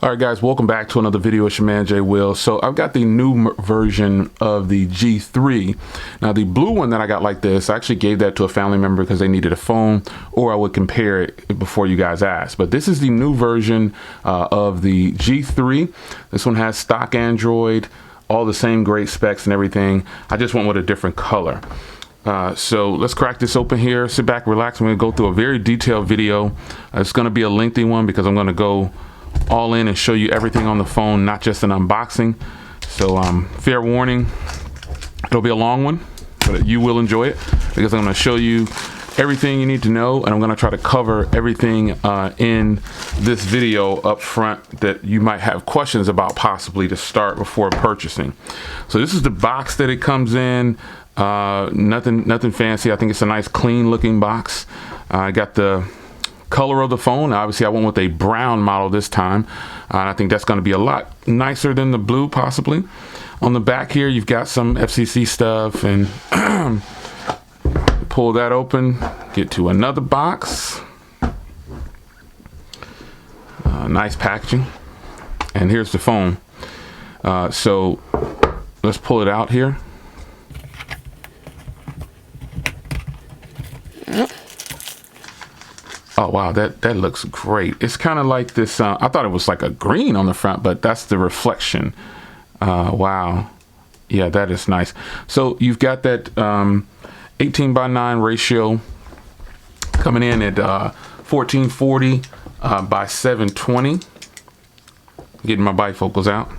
All right, guys, welcome back to another video. It's your man, Jay Will. So I've got the new version of the G3. Now, the blue one that I got like this, I actually gave that to a family member because they needed a phone, or I would compare it before you guys asked. But this is the new version of the G3. This one has stock Android, all the same great specs and everything. I just went with a different color. So let's crack this open here. Sit back, relax. I'm going to go through a very detailed video. It's going to be a lengthy one because I'm going to go all in and show you everything on the phone, not just an unboxing. So fair warning, it'll be a long one, but you will enjoy it because I'm going to show you everything you need to know, and I'm going to try to cover everything in this video up front that you might have questions about possibly to start before purchasing. So this is the box that it comes in. Nothing fancy. I think it's a nice clean looking box. I got the color of the phone. Obviously I went with a brown model this time, and I think that's going to be a lot nicer than the blue possibly. On the back here you've got some FCC stuff, and pull that open, get to another box. Nice packaging, and here's the phone. So let's pull it out here. Oh wow, that looks great. It's kind of like this, I thought it was like a green on the front, but that's the reflection. Wow, yeah, that is nice. So you've got that 18:9 ratio coming in at 1440 by 720. Getting my bifocals out.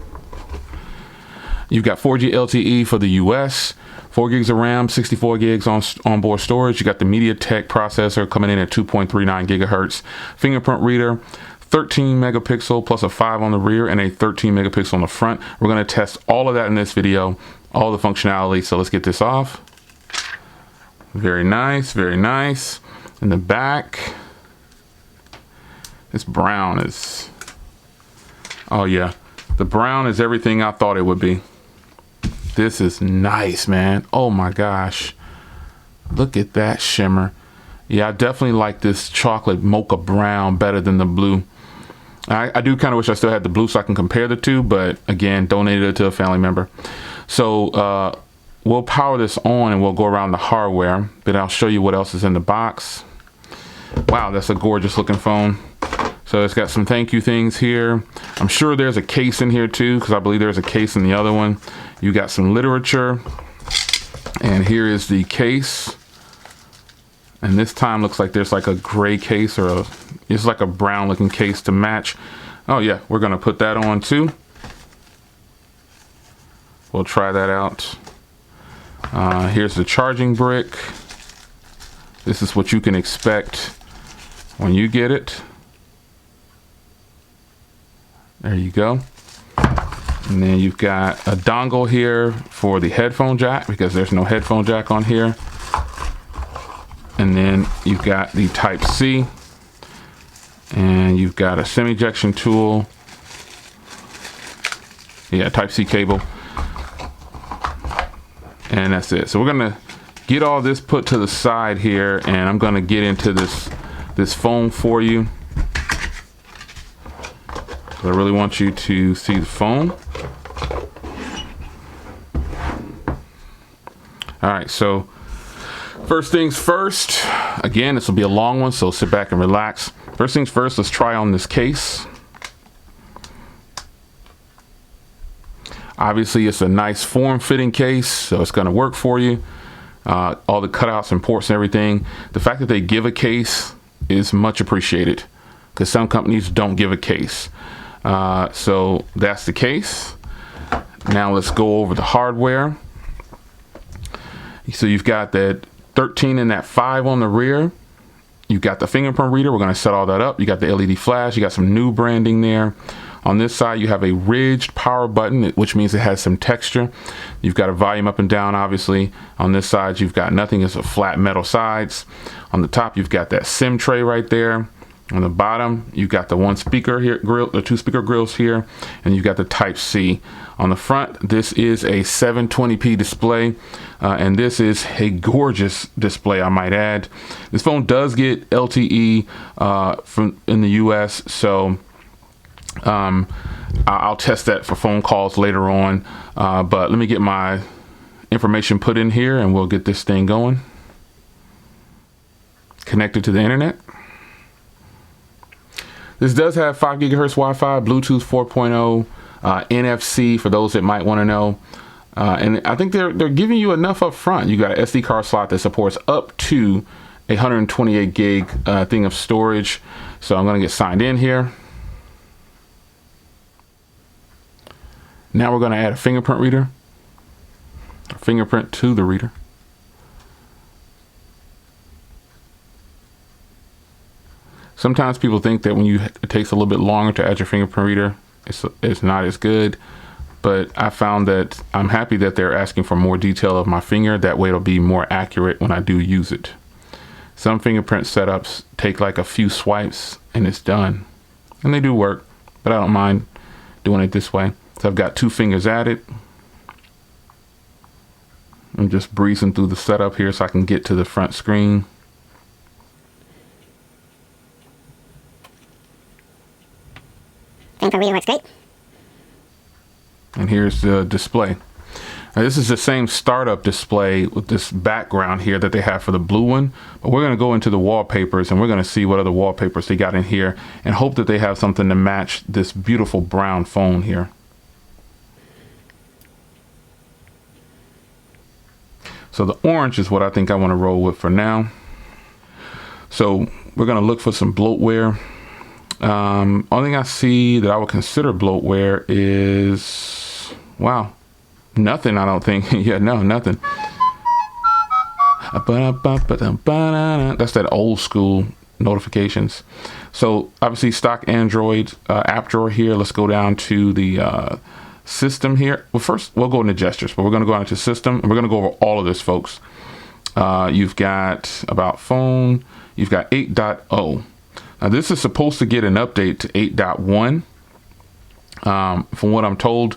You've got 4G LTE for the US, 4 gigs of RAM, 64 gigs onboard storage. You got the MediaTek processor coming in at 2.39 gigahertz. Fingerprint Reader, 13 megapixel plus a 5 on the rear and a 13 megapixel on the front. We're going to test all of that in this video, all the functionality. So let's get this off. Very nice, very nice. In the back, this brown is, oh yeah, the brown is everything I thought it would be. This is nice, man. Oh my gosh. Look at that shimmer. Yeah, I definitely like this chocolate mocha brown better than the blue. I do kind of wish I still had the blue so I can compare the two, but again, donated it to a family member. So we'll power this on and we'll go around the hardware, but I'll show you what else is in the box. Wow, that's a gorgeous looking phone. So it's got some thank you things here. I'm sure there's a case in here too, because I believe there's a case in the other one. You got some literature, and here is the case. And this time looks like there's like a gray case, or it's like a brown looking case to match. Oh yeah, we're gonna put that on too. We'll try that out. Here's the charging brick. This is what you can expect when you get it. There you go. And then you've got a dongle here for the headphone jack, because there's no headphone jack on here. And then you've got the Type-C, and you've got a SIM ejection tool. Yeah, Type-C cable. And that's it. So we're gonna get all this put to the side here, and I'm gonna get into this phone for you. I really want you to see the phone. All right, so first things first, again, this will be a long one, so sit back and relax. First things first, let's try on this case. Obviously, it's a nice form-fitting case, so it's gonna work for you. All the cutouts and ports and everything. The fact that they give a case is much appreciated, because some companies don't give a case. So that's the case. Now let's go over the hardware. So you've got that 13 and that 5 on the rear. You've got the fingerprint reader. We're going to set all that up. You got the LED flash. You got some new branding there. On this side, you have a ridged power button, which means it has some texture. You've got a volume up and down, obviously. On this side, you've got nothing. It's a flat metal sides. On the top, you've got that SIM tray right there. On the bottom, you've got the one speaker here, the 2 speaker grills here, and you've got the Type-C. On the front, this is a 720p display, and this is a gorgeous display, I might add. This phone does get LTE from in the US, so I'll test that for phone calls later on, but let me get my information put in here and we'll get this thing going. Connected to the internet. This does have 5 gigahertz Wi-Fi, Bluetooth 4.0, NFC for those that might want to know. And I think they're giving you enough up front. You got an SD card slot that supports up to a 128 gig thing of storage. So I'm going to get signed in here. Now we're going to add a fingerprint reader, a fingerprint to the reader. Sometimes people think that when it takes a little bit longer to add your fingerprint reader, it's not as good. But I found that I'm happy that they're asking for more detail of my finger. That way it'll be more accurate when I do use it. Some fingerprint setups take like a few swipes and it's done. And they do work, but I don't mind doing it this way. So I've got 2 fingers added. I'm just breezing through the setup here so I can get to the front screen. Fingerprint reader works great. And here's the display. Now, this is the same startup display with this background here that they have for the blue one, but we're going to go into the wallpapers and we're going to see what other wallpapers they got in here and hope that they have something to match this beautiful brown phone here. So the orange is what I think I want to roll with for now. So we're going to look for some bloatware. Only thing I see that I would consider bloatware is, wow, nothing, I don't think. Yeah, no, nothing. That's that old school notifications. So obviously stock Android app drawer here. Let's go down to the system here. Well, first we'll go into gestures, but we're going to go into system and we're going to go over all of this, folks. You've got about phone. You've got 8.0. Now this is supposed to get an update to 8.1. From what I'm told,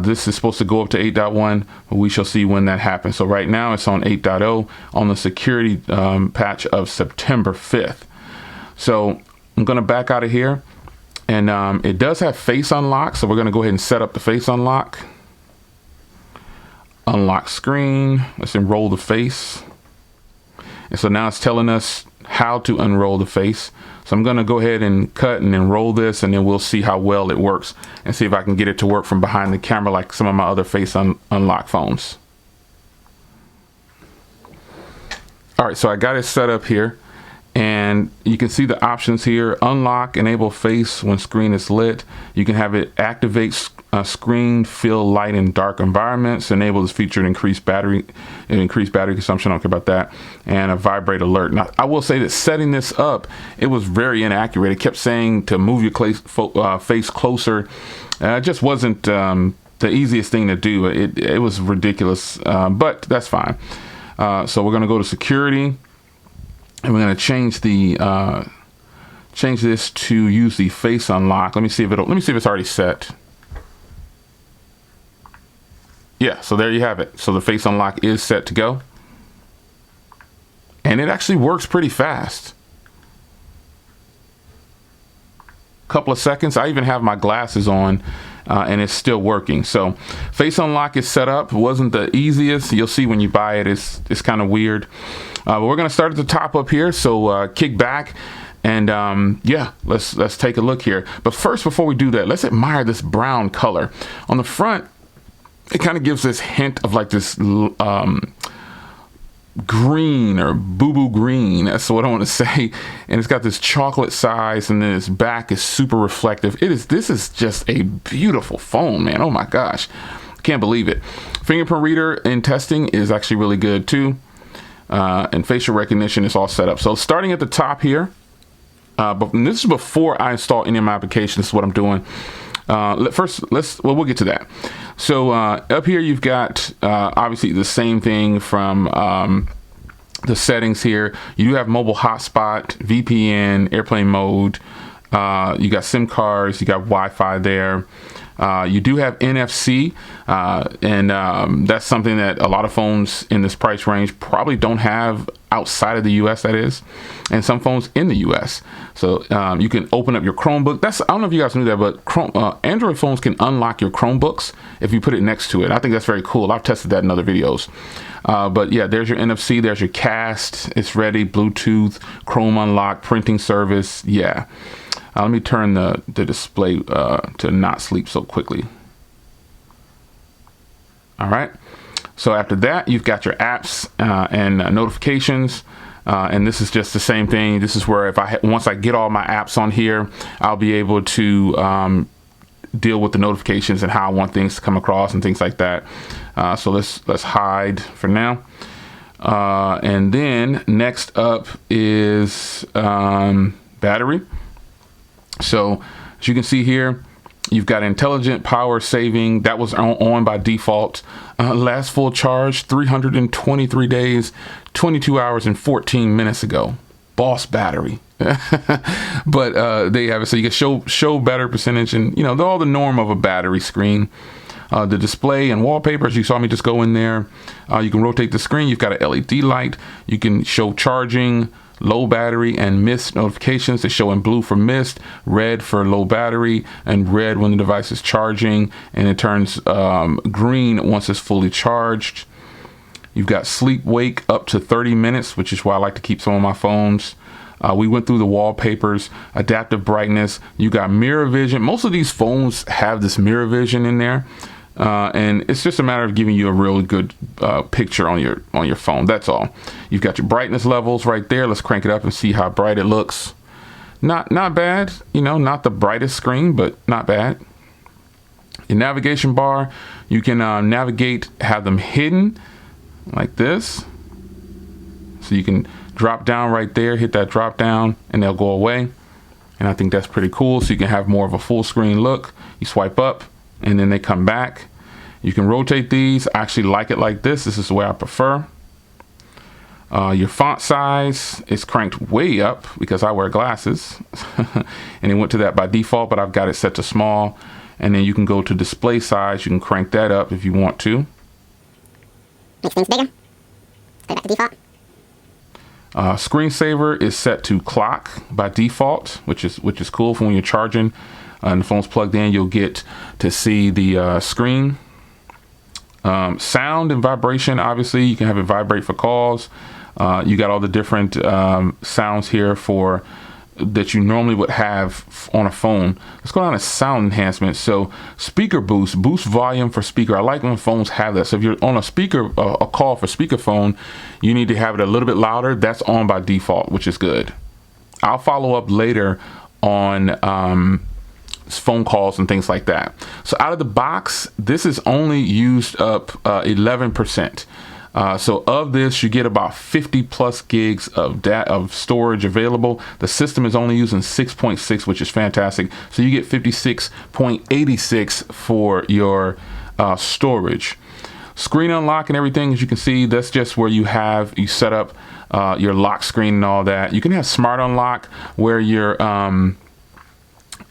this is supposed to go up to 8.1, but we shall see when that happens. So right now it's on 8.0 on the security patch of September 5th. So I'm going to back out of here. And it does have face unlock, so we're going to go ahead and set up the face unlock. Unlock screen. Let's enroll the face. And so now it's telling us how to unroll the face. So I'm going to go ahead and cut and enroll this, and then we'll see how well it works and see if I can get it to work from behind the camera like some of my other face unlock phones. All right, so I got it set up here. And you can see the options here. Unlock, enable face when screen is lit. You can have it activate screen, fill light in dark environments. Enable this feature to increase battery consumption. I don't care about that. And a vibrate alert. Now, I will say that setting this up, it was very inaccurate. It kept saying to move your face closer. It just wasn't the easiest thing to do. It was ridiculous, but that's fine. So we're going to go to security. And we're going to change the change this to use the face unlock. Let me see if it's already set. Yeah, so there you have it. So the face unlock is set to go. And it actually works pretty fast. Couple of seconds. I even have my glasses on and it's still working. So face unlock is set up. It wasn't the easiest. You'll see when you buy it, it's kind of weird. But we're going to start at the top up here. So kick back and yeah, let's take a look here. But first, before we do that, let's admire this brown color. On the front, it kind of gives this hint of like this green or boo-boo green. That's what I want to say. And it's got this chocolate size, and then its back is super reflective. This is just a beautiful phone, man. Oh my gosh. Can't believe it. Fingerprint reader in testing is actually really good too. And facial recognition is all set up. So starting at the top here, but this is before I install any of my applications. This is what I'm doing. We'll get to that. So up here you've got obviously the same thing from the settings here. You do have mobile hotspot, VPN, airplane mode. You got SIM cards, you got Wi-Fi there. You do have NFC, and that's something that a lot of phones in this price range probably don't have. outside of the US, that is, and some phones in the US. So you can open up your Chromebook. I don't know if you guys knew that, but Android phones can unlock your Chromebooks if you put it next to it. I think that's very cool. I've tested that in other videos. But yeah, there's your NFC, there's your cast, it's ready, Bluetooth, Chrome unlock, printing service. Yeah. Let me turn the display to not sleep so quickly. All right. So after that, you've got your apps and notifications. And this is just the same thing. This is where once I get all my apps on here, I'll be able to deal with the notifications and how I want things to come across and things like that. So let's hide for now. And then next up is battery. So as you can see here, you've got intelligent power saving. That was on by default. Last full charge 323 days, 22 hours and 14 minutes ago. Boss battery. But there you have it. So you can show battery percentage, and all the norm of a battery screen. The display and wallpapers, you saw me just go in there. You can rotate the screen. You've got an LED light. You can show charging, low battery, and mist notifications. They show in blue for mist, red for low battery, and red when the device is charging, and it turns green once it's fully charged. You've got sleep wake up to 30 minutes, which is why I like to keep some of my phones. We went through the wallpapers, adaptive brightness. You got mirror vision. Most of these phones have this mirror vision in there. And it's just a matter of giving you a really good picture on your phone. That's all. You've got your brightness levels right there. Let's crank it up and see how bright it looks. Not bad, not the brightest screen, but not bad. Your navigation bar, you can navigate, have them hidden like this. So you can drop down right there, hit that drop down, and they'll go away. And I think that's pretty cool. So you can have more of a full screen look. You swipe up, and then they come back. You can rotate these. I actually like it like this. This is the way I prefer. Your font size is cranked way up because I wear glasses. And it went to that by default, but I've got it set to small. And then you can go to display size. You can crank that up if you want to. Makes things bigger. Go back to default. Screensaver is set to clock by default, which is cool for when you're charging and the phone's plugged in. You'll get to see the screen. Sound and vibration, obviously you can have it vibrate for calls. You got all the different sounds here that you normally would have on a phone. Let's go down to sound enhancement. So speaker boost volume for speaker. I like when phones have that. So if you're on a speaker, a call for speakerphone, you need to have it a little bit louder. That's on by default, which is good. I'll follow up later on phone calls and things like that. So out of the box, this is only used up 11%. So of this, you get about 50 plus gigs of storage available. The system is only using 6.6, which is fantastic. So you get 56.86 for your storage. Screen unlock and everything, as you can see, that's just where you set up your lock screen and all that. You can have smart unlock where you're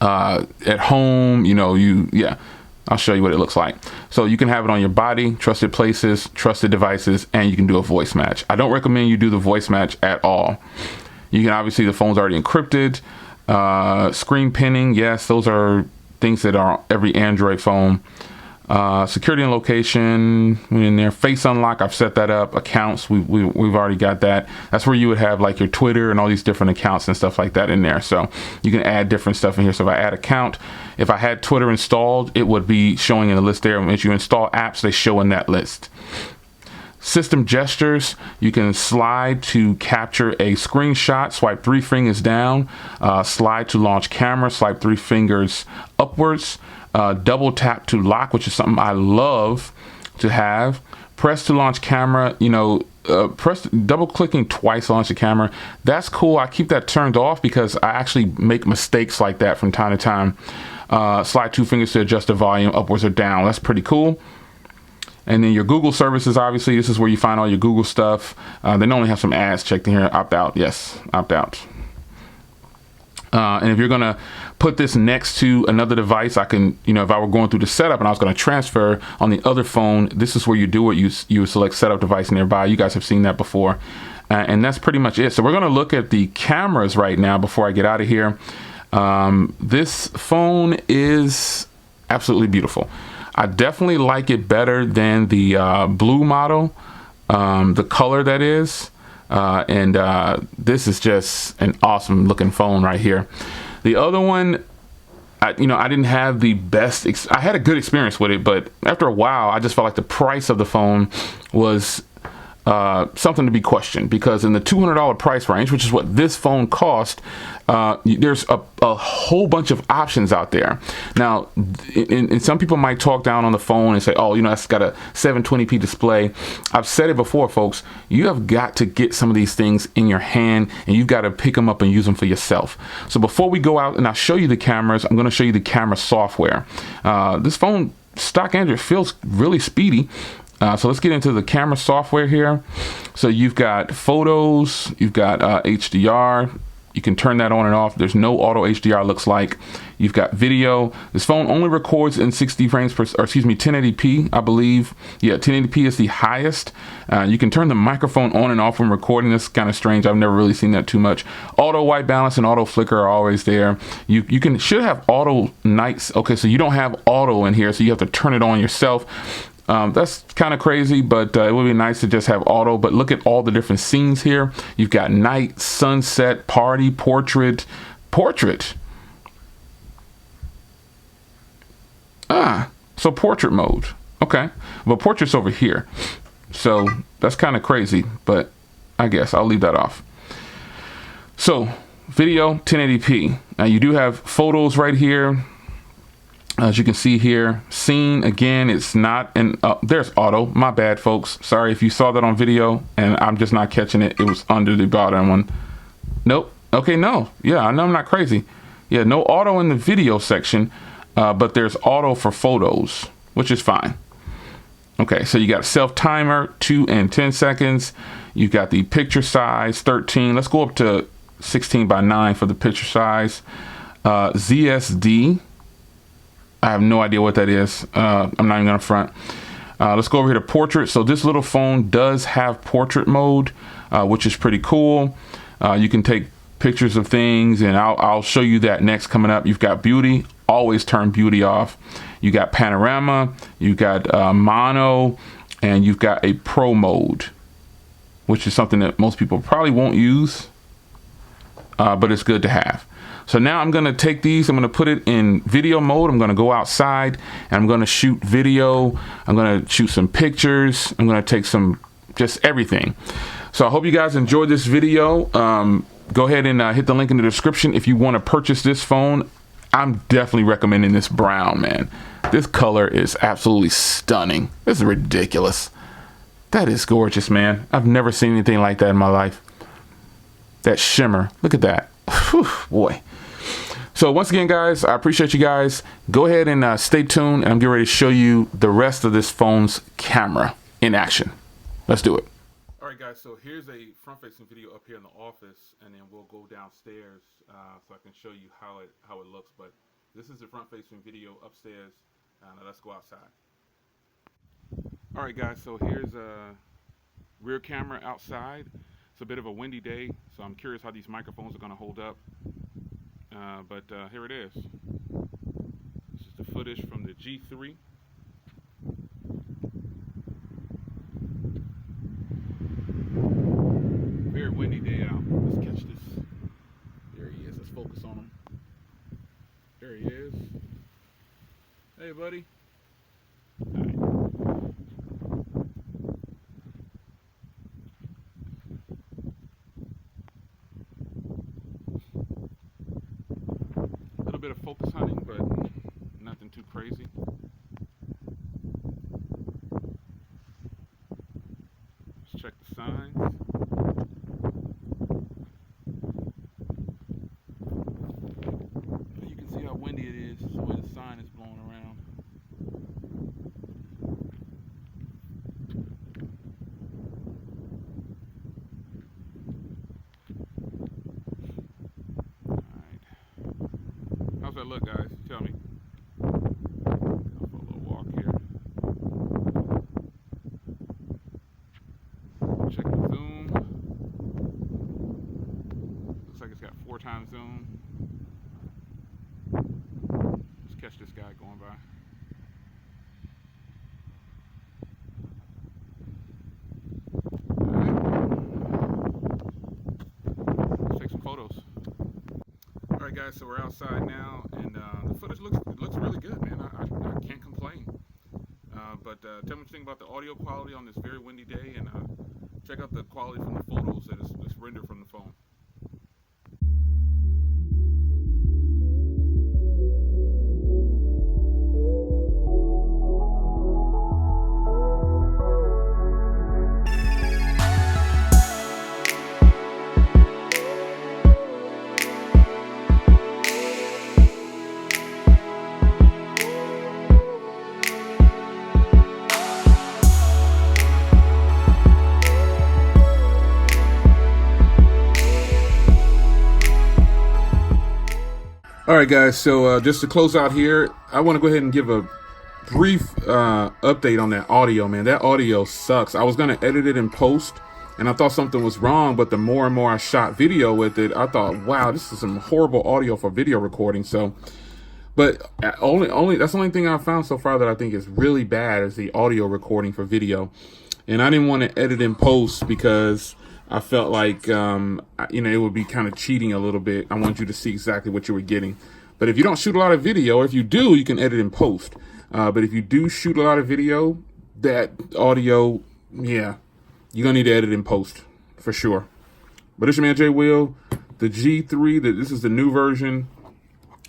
at home, I'll show you what it looks like. So you can have it on your body, trusted places, trusted devices, and you can do a voice match. I don't recommend you do the voice match at all. You can obviously, the phone's already encrypted. Screen pinning, yes, those are things that are on every Android phone. Security and location in there. Face unlock, I've set that up. Accounts, we've already got that. That's where you would have like your Twitter and all these different accounts and stuff like that in there. So you can add different stuff in here. So if I add account, if I had Twitter installed, it would be showing in the list there. As you install apps, they show in that list. System gestures, you can slide to capture a screenshot, swipe 3 fingers down, slide to launch camera, swipe 3 fingers upwards, double tap to lock, which is something I love to have. Press to launch camera, double clicking twice to launch the camera. That's cool. I keep that turned off because I actually make mistakes like that from time to time. Slide 2 fingers to adjust the volume upwards or down. That's pretty cool. And then your Google services, obviously, this is where you find all your Google stuff. They normally have some ads checked in here. Opt out. Yes, opt out. And if you're going to put this next to another device, I can, if I were going through the setup and I was going to transfer on the other phone, this is where you do it. You select setup device nearby. You guys have seen that before. And that's pretty much it. So we're going to look at the cameras right now before I get out of here. This phone is absolutely beautiful. I definitely like it better than the blue model, the color that is. This is just an awesome looking phone right here. The other one, I didn't have the best, I had a good experience with it, but after a while, I just felt like the price of the phone was something to be questioned, because in the $200 price range, which is what this phone cost, there's a whole bunch of options out there. Now, and some people might talk down on the phone and say, oh, that's got a 720p display. I've said it before, folks, you have got to get some of these things in your hand, and you've got to pick them up and use them for yourself. So before we go out and I'll show you the cameras, I'm going to show you the camera software. This phone, stock Android, feels really speedy. So let's get into the camera software here. So you've got photos, you've got HDR. You can turn that on and off. There's no auto HDR, looks like. You've got video. This phone only records in 60 frames per, or excuse me, 1080p, I believe. Yeah, 1080p is the highest. You can turn the microphone on and off when recording. This is kind of strange. I've never really seen that too much. Auto white balance and auto flicker are always there. You should have auto nights. Okay, so you don't have auto in here, so you have to turn it on yourself. That's kind of crazy, but it would be nice to just have auto. But look at all the different scenes here. You've got night, sunset, party, portrait. So portrait mode. Okay, but portrait's over here. So that's kind of crazy, but I guess I'll leave that off. So video, 1080p. Now you do have photos right here. As you can see here, scene, again, it's not an, there's auto, my bad folks. Sorry if you saw that on video and I'm just not catching it. It was under the bottom one. Nope. Okay, no. Yeah, I know I'm not crazy. Yeah, no auto in the video section, but there's auto for photos, which is fine. Okay, so you got a self timer, 2 and 10 seconds. You got the picture size, 13. Let's go up to 16 by 9 for the picture size. ZSD. I have no idea what that is. I'm not even gonna front. Let's go over here to portrait. So this little phone does have portrait mode, which is pretty cool. You can take pictures of things, and I'll show you that next coming up. You've got beauty, always turn beauty off. You got panorama, you got mono, and you've got a pro mode, which is something that most people probably won't use, but it's good to have. So now I'm going to take these, I'm going to put it in video mode. I'm going to go outside and I'm going to shoot video. I'm going to shoot some pictures. I'm going to take some, just everything. So I hope you guys enjoyed this video. Go ahead and hit the link in the description if you want to purchase this phone. I'm definitely recommending this brown, man. This color is absolutely stunning. This is ridiculous. That is gorgeous, man. I've never seen anything like that in my life. That shimmer, look at that. Whew, boy. So once again, guys, I appreciate you guys. Go ahead and stay tuned, and I'm getting ready to show you the rest of this phone's camera in action. Let's do it. All right, guys, so here's a front-facing video up here in the office, and then we'll go downstairs so I can show you how it looks. But this is the front-facing video upstairs. Now let's go outside. All right, guys, so here's a rear camera outside. It's a bit of a windy day, so I'm curious how these microphones are going to hold up. But here it is. This is the footage from the G3. Very windy day out. Let's catch this. There he is. Let's focus on him. There he is. Hey, buddy. All right. Bit of focus hunting, but nothing too crazy. Let's check the signs. You can see how windy it is, the way the sign is blowing around. Alright. it look, guys? Tell me. Go for a little walk here. Check the zoom. Looks like it's got 4 times zoom. Let's catch this guy going by. Photos. All right, guys. So we're outside now, and the footage looks really good, man. I can't complain. But tell me what you think about the audio quality on this very windy day, and check out the quality from the photos that is rendered from the phone. All right, guys, so just to close out here, I want to go ahead and give a brief update on that audio, man. That audio sucks. I was going to edit it in post, and I thought something was wrong, but the more and more I shot video with it, I thought, wow, this is some horrible audio for video recording. So, but only that's the only thing I've found so far that I think is really bad is the audio recording for video. And I didn't want to edit in post because I felt like, it would be kind of cheating a little bit. I want you to see exactly what you were getting. But if you don't shoot a lot of video, or if you do, you can edit in post. But if you do shoot a lot of video, that audio, yeah, you're going to need to edit in post for sure. But it's your man, Jay Will, the G3, this is the new version.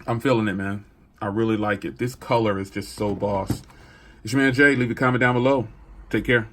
I'm feeling it, man. I really like it. This color is just so boss. It's your man, Jay. Leave a comment down below. Take care.